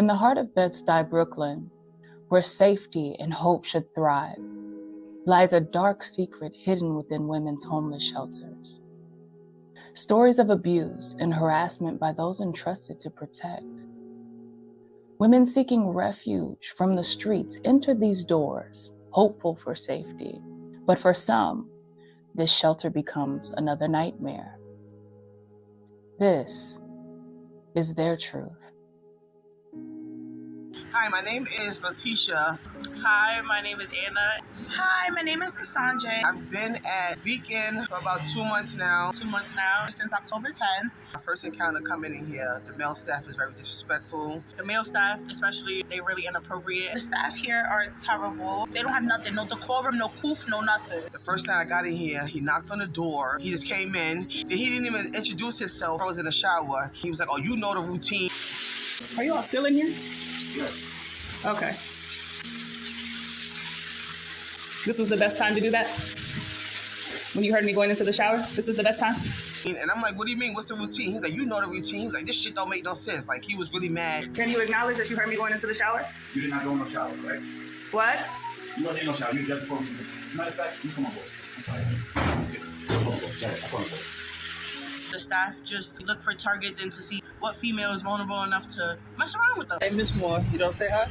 In the heart of Bed-Stuy, Brooklyn, where safety and hope should thrive, lies a dark secret hidden within women's homeless shelters. Stories of abuse and harassment by those entrusted to protect. Women seeking refuge from the streets enter these doors, hopeful for safety. But for some, this shelter becomes another nightmare. This is their truth. Hi, my name is Leticia. Hi, my name is Anna. Hi, my name is Sanjay. I've been at Beacon for about 2 months now. Since October 10th. My first encounter coming in here, the male staff is very disrespectful. The male staff, especially, they really inappropriate. The staff here are terrible. They don't have nothing, no decorum, no coof, no nothing. The first night I got in here, he knocked on the door. He just came in. He didn't even introduce himself. I was in the shower. He was like, oh, you know the routine. Are you all still in here? Yes. Okay. This was the best time to do that? When you heard me going into the shower? This is the best time? And I'm like, what do you mean? What's the routine? He's like, you know the routine. He's like, this shit don't make no sense. Like, he was really mad. Can you acknowledge that you heard me going into the shower? You did not go in no shower, right? What? You wasn't in no shower. You just supposed to. Matter of fact, you come on board. I'm sorry. Come on board. Yeah, come on board. The staff just look for targets and to see what female is vulnerable enough to mess around with them. Hey, Miss Moore, you don't say hi?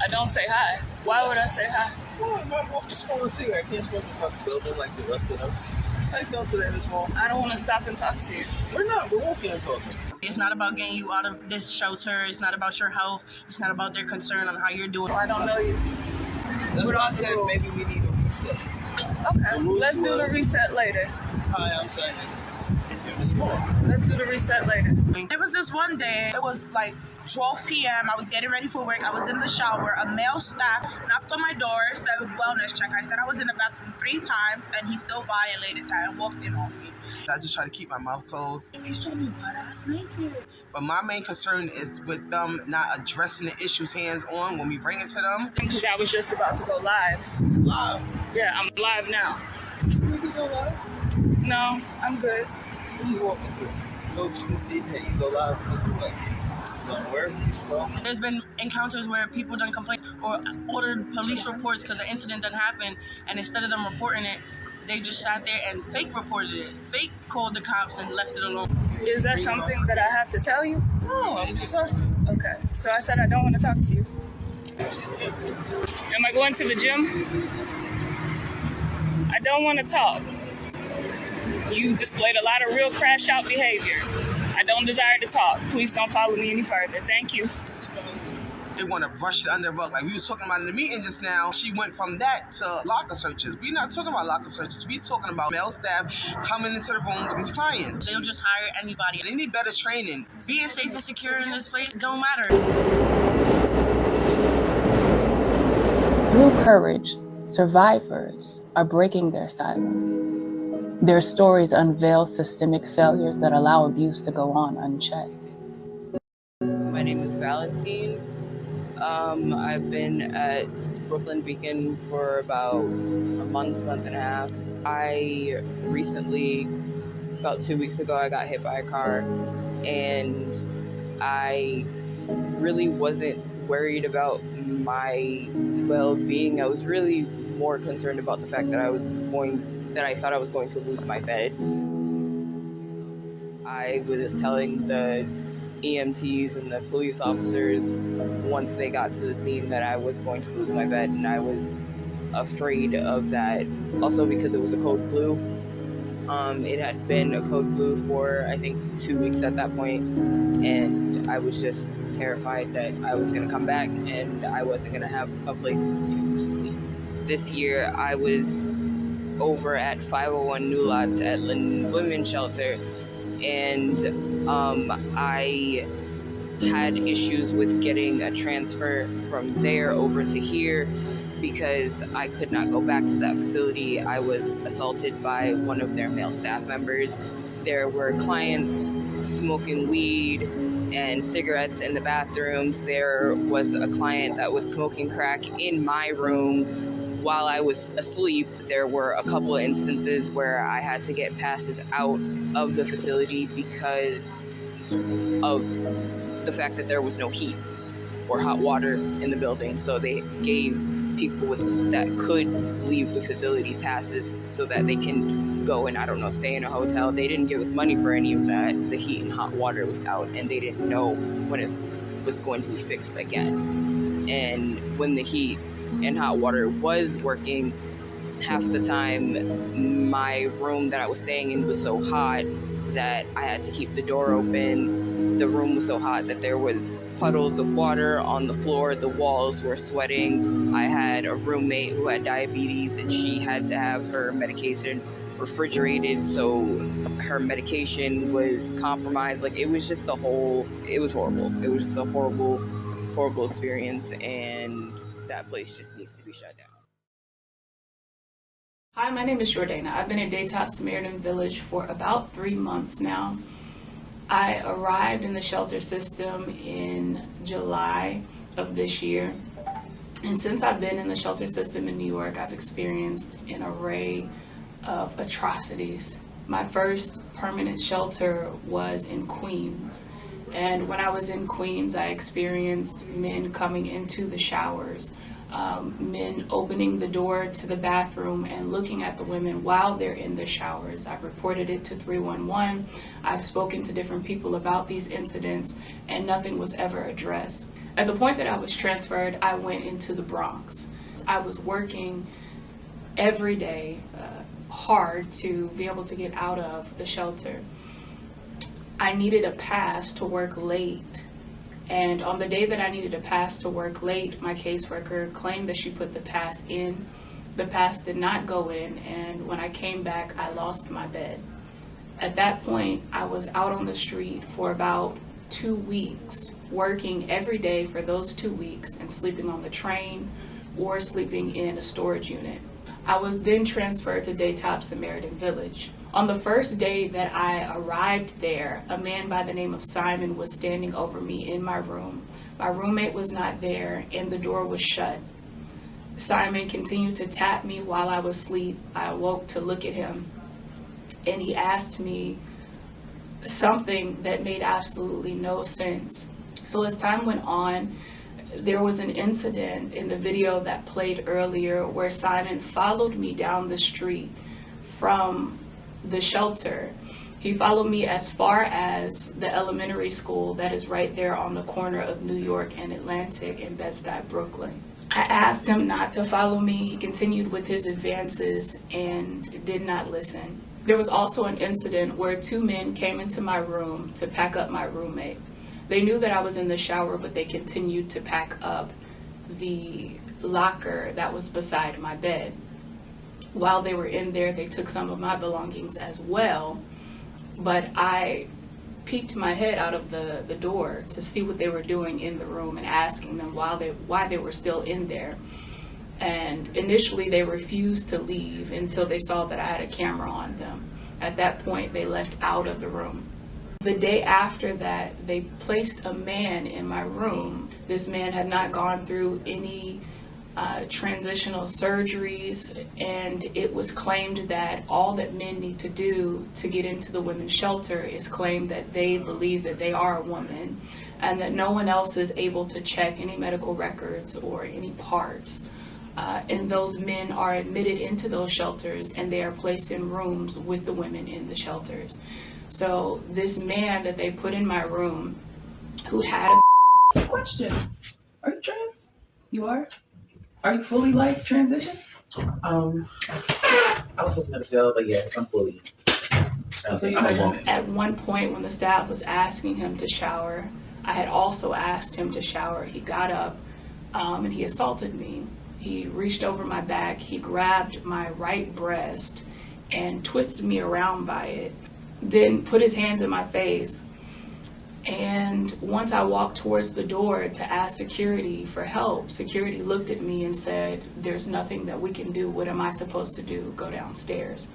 I don't say hi. Why would I say hi? Oh, I'm walking smoking a cigarette. I can't smoke in the building like the rest of them. How you feeling today, Miss Moore? I don't want to stop and talk to you. We're not. We're walking and talking. It's not about getting you out of this shelter. It's not about your health. It's not about their concern on how you're doing. I don't know you. That's what I said. Maybe we need a reset. Okay, let's do the reset later. Hi, I'm Simon. Miss Moore. Let's do the reset later. There was this one day, it was like 12 p.m. I was getting ready for work. I was in the shower. A male staff knocked on my door, said wellness check. I said I was in the bathroom 3 times, and he still violated that and walked in on me. I just try to keep my mouth closed. He saw me butt-ass naked. But my main concern is with them not addressing the issues hands-on when we bring it to them. Because I was just about to go live. Live? Yeah, I'm live now. You can go live? No, I'm good. What are you walking to? You go to the hey, you go live. What? Where? Well, There's been encounters where people done complain or ordered police reports because an incident done happened, and instead of them reporting it, they just sat there and fake reported it. Fake called the cops and left it alone. Is that something that I have to tell you? no, I'm just asking. Okay, so I said I don't want to talk to you. Am I going to the gym? I don't want to talk. You displayed a lot of real crash out behavior. I don't desire to talk. Please don't follow me any further. Thank you. They want to brush it under the rug. Like we was talking about in the meeting just now, she went from that to locker searches. We're not talking about locker searches. We're talking about male staff coming into the room with these clients. They'll just hire anybody. They need better training. Being safe and secure in this place don't matter. Through courage, survivors are breaking their silence. Their stories unveil systemic failures that allow abuse to go on unchecked. My name is Valentine. I've been at Brooklyn Beacon for about a month and a half. I recently, about 2 weeks ago, I got hit by a car, and I really wasn't worried about my well-being. I was really more concerned about the fact that I thought I was going to lose my bed. I was telling the EMTs and the police officers once they got to the scene that I was going to lose my bed, and I was afraid of that. Also because it was a code blue. It had been a code blue for I think 2 weeks at that point, and I was just terrified that I was going to come back and I wasn't going to have a place to sleep. This year I was over at 501 New Lots at Linden Women's Shelter, and I had issues with getting a transfer from there over to here because I could not go back to that facility. I was assaulted by one of their male staff members. There were clients smoking weed and cigarettes in the bathrooms. There was a client that was smoking crack in my room while I was asleep. There were a couple of instances where I had to get passes out of the facility because of the fact that there was no heat. or hot water in the building. So they gave people that could leave the facility passes so that they can go and, I don't know, stay in a hotel. They didn't give us money for any of that. The heat and hot water was out, and they didn't know when it was going to be fixed again. And when the heat and hot water was working, half the time my room that I was staying in was so hot that I had to keep the door open. The room was so hot that there was puddles of water on the floor. The walls were sweating. I had a roommate who had diabetes, and she had to have her medication refrigerated, so her medication was compromised. Like, it was just it was horrible. It was just a horrible experience, and that place just needs to be shut down. Hi, my name is Jordana. I've been at Daytop Samaritan Village for about 3 months now. I arrived in the shelter system in July of this year. And since I've been in the shelter system in New York, I've experienced an array of atrocities. My first permanent shelter was in Queens. And when I was in Queens, I experienced men coming into the showers, men opening the door to the bathroom and looking at the women while they're in the showers. I've reported it to 311. I've spoken to different people about these incidents, and nothing was ever addressed. At the point that I was transferred, I went into the Bronx. I was working every day hard to be able to get out of the shelter. I needed a pass to work late. And on the day that I needed a pass to work late, my caseworker claimed that she put the pass in. The pass did not go in, and when I came back, I lost my bed. At that point, I was out on the street for about 2 weeks, working every day for those 2 weeks and sleeping on the train or sleeping in a storage unit. I was then transferred to Daytop Samaritan Village. On the first day that I arrived there, a man by the name of Simon was standing over me in my room. My roommate was not there, and the door was shut. Simon continued to tap me while I was asleep. I awoke to look at him, and he asked me something that made absolutely no sense. So as time went on, there was an incident in the video that played earlier where Simon followed me down the street from the shelter. He followed me as far as the elementary school that is right there on the corner of New York and Atlantic in Bed-Stuy, Brooklyn. I asked him not to follow me. He continued with his advances and did not listen. There was also an incident where 2 men came into my room to pack up my roommate. They knew that I was in the shower, but they continued to pack up the locker that was beside my bed. While they were in there, they took some of my belongings as well, but I peeked my head out of the door to see what they were doing in the room and asking them why they were still in there. And initially they refused to leave until they saw that I had a camera on them. At that point, they left out of the room. The day after that, they placed a man in my room. This man had not gone through any transitional surgeries, and it was claimed that all that men need to do to get into the women's shelter is claim that they believe that they are a woman and that no one else is able to check any medical records or any parts. And those men are admitted into those shelters, and they are placed in rooms with the women in the shelters. So this man that they put in my room, who had a question, are you trans? You are? Are you fully like transition? I was supposed to never tell, but yes, I'm fully. At one point when the staff was asking him to shower, I had also asked him to shower. He got up and he assaulted me. He reached over my back, he grabbed my right breast and twisted me around by it, then put his hands in my face. And once I walked towards the door to ask security for help, security looked at me and said, "There's nothing that we can do. What am I supposed to do? Go downstairs."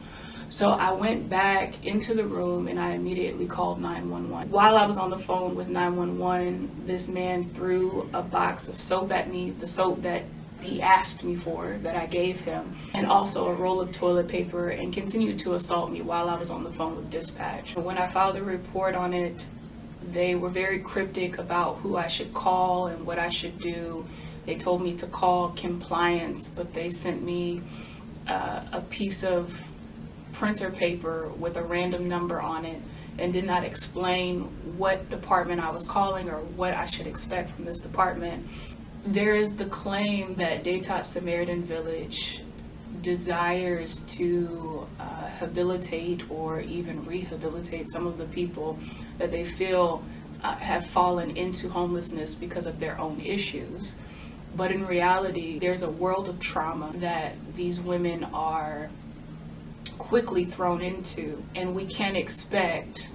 So I went back into the room and I immediately called 911. While I was on the phone with 911, this man threw a box of soap at me, the soap that he asked me for, that I gave him, and also a roll of toilet paper, and continued to assault me while I was on the phone with dispatch. When I filed a report on it, They were very cryptic about who I should call and what I should do. They told me to call compliance, but they sent me a piece of printer paper with a random number on it and did not explain what department I was calling or what I should expect from this department. There is the claim that Daytop Samaritan Village desires to habilitate or even rehabilitate some of the people that they feel have fallen into homelessness because of their own issues. But in reality, there's a world of trauma that these women are quickly thrown into, and we can't expect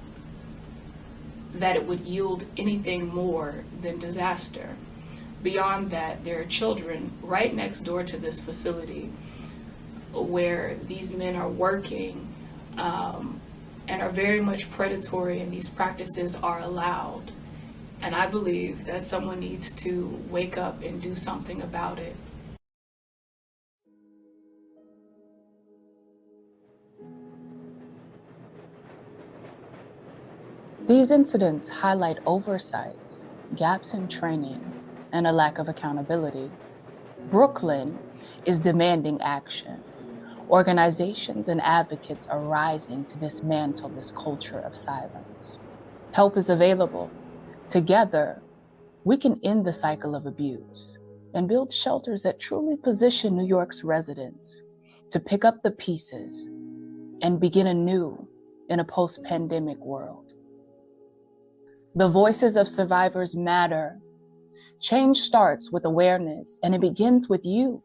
that it would yield anything more than disaster. Beyond that, there are children right next door to this facility where these men are working and are very much predatory, and these practices are allowed. And I believe that someone needs to wake up and do something about it. These incidents highlight oversights, gaps in training, and a lack of accountability. Brooklyn is demanding action. Organizations and advocates are rising to dismantle this culture of silence. Help is available. Together, we can end the cycle of abuse and build shelters that truly position New York's residents to pick up the pieces and begin anew in a post-pandemic world. The voices of survivors matter. Change starts with awareness, and it begins with you.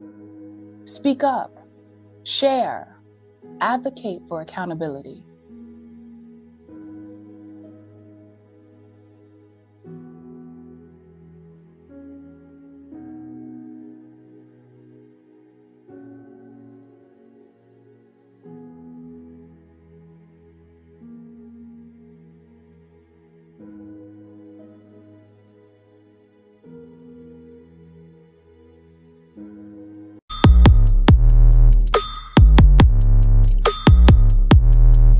Speak up, share, advocate for accountability.